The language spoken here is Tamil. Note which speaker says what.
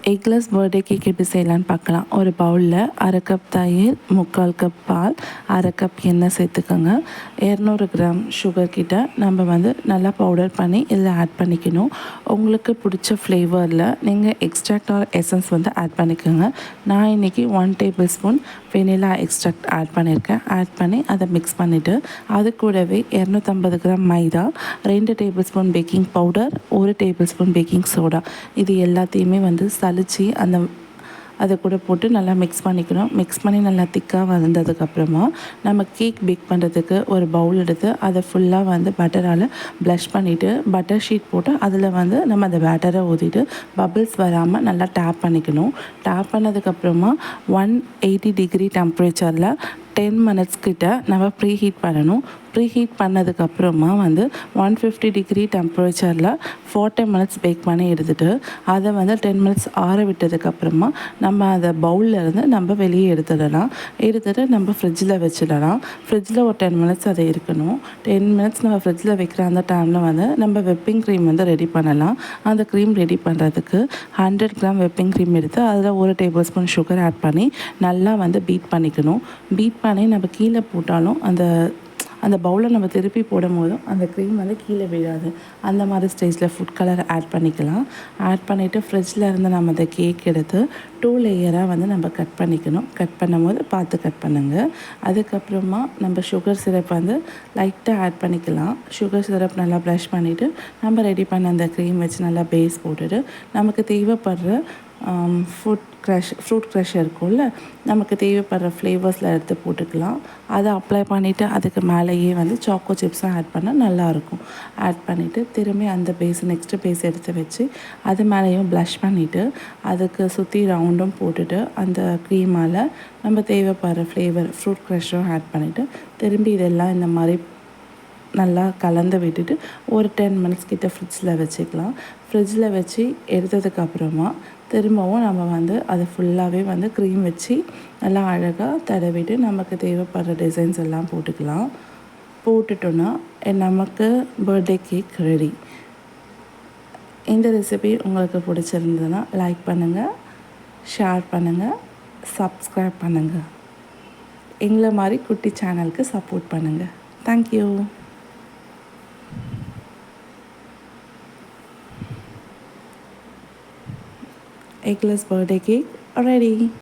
Speaker 1: எக்லெஸ் பர்த்டே கேக் எப்படி செய்யலான்னு பார்க்கலாம். ஒரு பவுலில் 1/2 கப் தயிர், 3/4 கப் பால், 1/2 கப் எண்ணெய் சேர்த்துக்கோங்க. 200 கிராம் சுகர் கிட்ட நம்ம வந்து நல்லா பவுடர் பண்ணி இதில் ஆட் பண்ணிக்கணும். உங்களுக்கு பிடிச்ச ஃப்ளேவரில் நீங்கள் எக்ஸ்ட்ராக்ட் ஆர் எசன்ஸ் வந்து ஆட் பண்ணிக்கோங்க. நான் இன்றைக்கி 1 tablespoon vanilla extract add பண்ணியிருக்கேன். ஆட் பண்ணி அதை மிக்ஸ் பண்ணிவிட்டு அது கூடவே 250 gram maida, 2 tablespoon baking powder, 1 tablespoon baking soda, இது எல்லாத்தையுமே வந்து சலிச்சு அதை கூட போட்டு நல்லா மிக்ஸ் பண்ணிக்கணும். மிக்ஸ் பண்ணி நல்லா திக்காக வந்ததுக்கப்புறமா நம்ம கேக் பேக் பண்ணுறதுக்கு ஒரு பவுல் எடுத்து அதை ஃபுல்லாக வந்து பட்டரால் ப்ளஷ் பண்ணிவிட்டு பட்டர் ஷீட் போட்டு அதில் வந்து நம்ம அந்த பேட்டரை ஊற்றிட்டு பபிள்ஸ் வராமல் நல்லா டேப் பண்ணிக்கணும். டேப் பண்ணதுக்கப்புறமா 180 டிகிரி டெம்பரேச்சரில் 10 மினிட்ஸ் கிட்ட நம்ம ப்ரீ ஹீட் பண்ணணும். ப்ரீ ஹீட் பண்ணதுக்கப்புறமா வந்து 150 டிகிரி டெம்பரேச்சரில் 40 மினிட்ஸ் பேக் பண்ணி எடுத்துகிட்டு அதை வந்து 10 மினிட்ஸ் ஆற விட்டதுக்கப்புறமா நம்ம அதை பவுல்லேருந்து நம்ம வெளியே எடுத்துகிட்டு நம்ம ஃப்ரிட்ஜில் வச்சிடலாம். ஃப்ரிட்ஜில் ஒரு 10 மினிட்ஸ் அதை இருக்கணும். 10 மினிட்ஸ் நம்ம ஃப்ரிட்ஜில் வைக்கிற அந்த டைமில் வந்து நம்ம வெப்பிங் க்ரீம் வந்து ரெடி பண்ணலாம். அந்த க்ரீம் ரெடி பண்ணுறதுக்கு 100 கிராம் வெப்பிங் க்ரீம் எடுத்து அதில் 1 டேபிள் ஸ்பூன் சுகர் ஆட் பண்ணி நல்லா வந்து பீட் பண்ணிக்கணும். பீட் பண்ணி நம்ம கீழே போட்டாலும் அந்த பவுலில் நம்ம திருப்பி போடும் போதும் அந்த க்ரீம் வந்து கீழே விழாது. அந்த மாதிரி ஸ்டேஜில் ஃபுட் கலர் ஆட் பண்ணிக்கலாம். ஆட் பண்ணிவிட்டு ஃப்ரிட்ஜில் இருந்து நம்ம அந்த கேக் எடுத்து 2 லேயராக வந்து நம்ம கட் பண்ணிக்கணும். கட் பண்ணும் போது பார்த்து கட் பண்ணுங்கள். அதுக்கப்புறமா நம்ம சுகர் சிரப் வந்து லைட்டாக ஆட் பண்ணிக்கலாம். சுகர் சிரப் நல்லா ப்ரஷ் பண்ணிவிட்டு நம்ம ரெடி பண்ண அந்த க்ரீம் வச்சு நல்லா பேஸ் போட்டுட்டு நமக்கு தேவைப்படுற ஃப்ரூட் க்ரஷ் இருக்கும்ல, நமக்கு தேவைப்படுற ஃப்ளேவர்ஸில் எடுத்து போட்டுக்கலாம். அதை அப்ளை பண்ணிவிட்டு அதுக்கு மேலேயே வந்து சாக்கோ சிப்ஸும் ஆட் பண்ணால் நல்லாயிருக்கும். ஆட் பண்ணிவிட்டு திரும்பி அந்த நெக்ஸ்ட்டு பேஸ் எடுத்து வச்சு அது மேலேயும் ப்ளஷ் பண்ணிவிட்டு அதுக்கு சுற்றி ரவுண்டும் போட்டுட்டு அந்த க்ரீமால் நம்ம தேவைப்படுற ஃப்ரூட் க்ரஷும் ஆட் பண்ணிவிட்டு திரும்பி இதெல்லாம் இந்த மாதிரி நல்லா கலந்து விட்டுட்டு ஒரு 10 மினிட்ஸ் கிட்ட ஃப்ரிட்ஜில் வச்சுக்கலாம். ஃப்ரிட்ஜில் வச்சு எடுத்ததுக்கப்புறமா திரும்பவும் நம்ம வந்து அதை ஃபுல்லாகவே வந்து க்ரீம் வச்சு நல்லா அழகாக தடவிட்டு நமக்கு தேவைப்படுற டிசைன்ஸ் எல்லாம் போட்டுக்கலாம். போட்டுட்டோன்னா நமக்கு பர்த்டே கேக் ரெடி. இந்த ரெசிபி உங்களுக்கு பிடிச்சிருந்ததுன்னா லைக் பண்ணுங்கள், ஷேர் பண்ணுங்கள், சப்ஸ்கிரைப் பண்ணுங்கள். எங்களை மாதிரி குட்டி சேனலுக்கு சப்போர்ட் பண்ணுங்கள். Thank you. Eggless birthday cake ready.